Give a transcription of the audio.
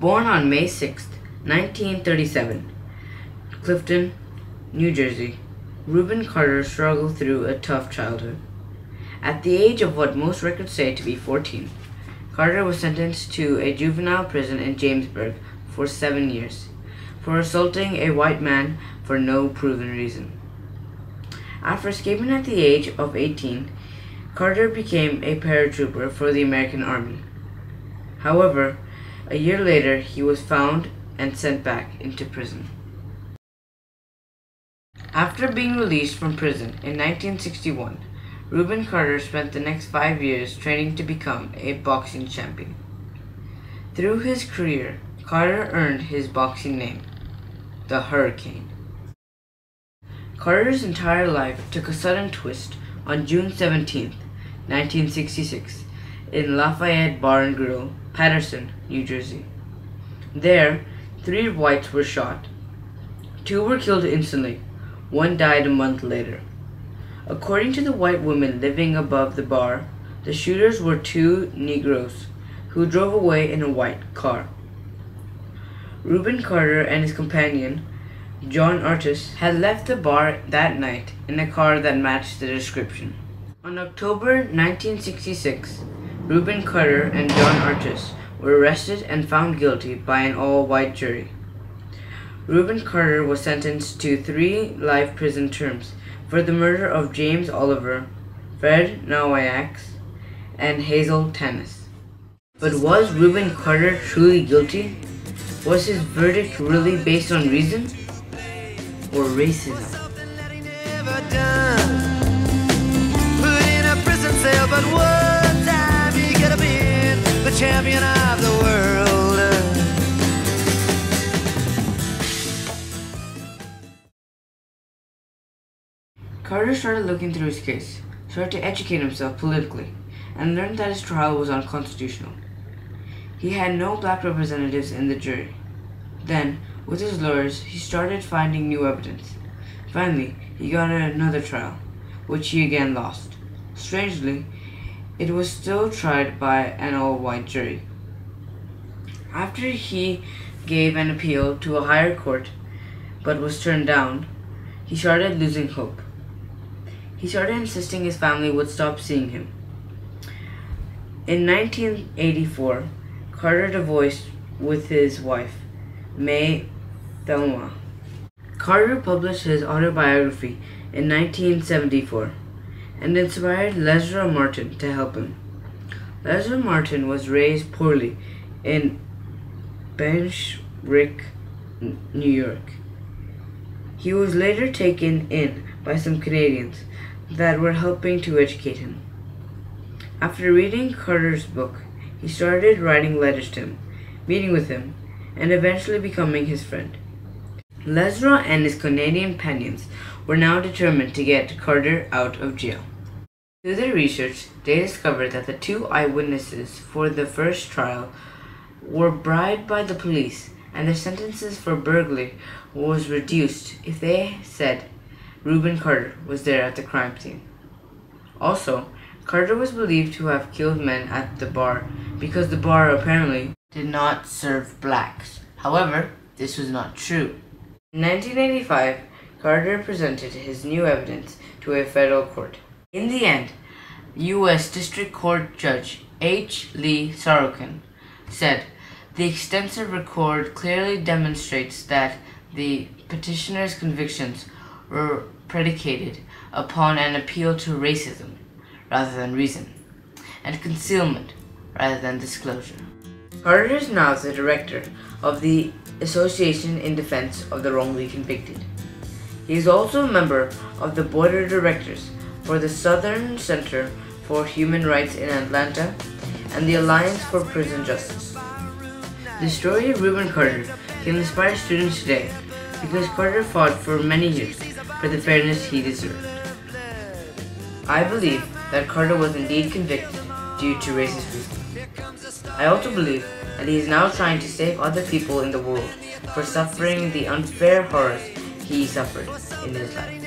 Born on May 6, 1937, Clifton, New Jersey, Rubin Carter struggled through a tough childhood. At the age of what most records say to be 14, Carter was sentenced to a juvenile prison in Jamesburg for 7 years for assaulting a white man for no proven reason. After escaping at the age of 18, Carter became a paratrooper for the American Army. However, a year later he was found and sent back into prison. After being released from prison in 1961, Rubin Carter spent the next 5 years training to become a boxing champion. Through his career, Carter earned his boxing name, the Hurricane. Carter's entire life took a sudden twist on June 17, 1966, in Lafayette Bar and Grill, Paterson, New Jersey. There, 3 whites were shot. 2 were killed instantly. 1 died a month later. According to the white women living above the bar, the shooters were 2 Negroes who drove away in a white car. Rubin Carter and his companion, John Artis, had left the bar that night in a car that matched the description. On October 1966, Rubin Carter and John Artis were arrested and found guilty by an all-white jury. Rubin Carter was sentenced to 3 life prison terms for the murder of James Oliver, Fred Noailles, and Hazel Tanis. But was Rubin Carter truly guilty? Was his verdict really based on reason or racism? Put in a prison cell, but one time he could have been the champion of the world. Carter started looking through his case, started to educate himself politically, and learned that his trial was unconstitutional. He had no black representatives in the jury. Then, with his lawyers, he started finding new evidence. Finally, he got another trial, which he again lost. Strangely, it was still tried by an all-white jury. After he gave an appeal to a higher court, but was turned down, he started losing hope. He started insisting his family would stop seeing him. In 1984, Carter divorced with his wife, May Thelma. Carter published his autobiography in 1974 and inspired Lesra Martin to help him. Lesra Martin was raised poorly in Bushwick, New York. He was later taken in by some Canadians that were helping to educate him. After reading Carter's book, he started writing letters to him, meeting with him, and eventually becoming his friend. Lesra and his Canadian companions were now determined to get Carter out of jail. Through their research, they discovered that the 2 eyewitnesses for the first trial were bribed by the police, and their sentences for burglary was reduced if they said Rubin Carter was there at the crime scene. Also, Carter was believed to have killed men at the bar because the bar apparently did not serve blacks. However, this was not true. In 1985, Carter presented his new evidence to a federal court. In the end, U.S. District Court Judge H. Lee Sorokin said, "The extensive record clearly demonstrates that the petitioner's convictions were predicated upon an appeal to racism rather than reason, and concealment rather than disclosure." Carter is now the director of the Association in Defense of the Wrongly Convicted. He is also a member of the board of directors for the Southern Center for Human Rights in Atlanta and the Alliance for Prison Justice. The story of Rubin Carter can inspire students today because Carter fought for many years for the fairness he deserved. I believe that Carter was indeed convicted due to racist reasons. I also believe that he is now trying to save other people in the world for suffering the unfair horrors he suffered in his life.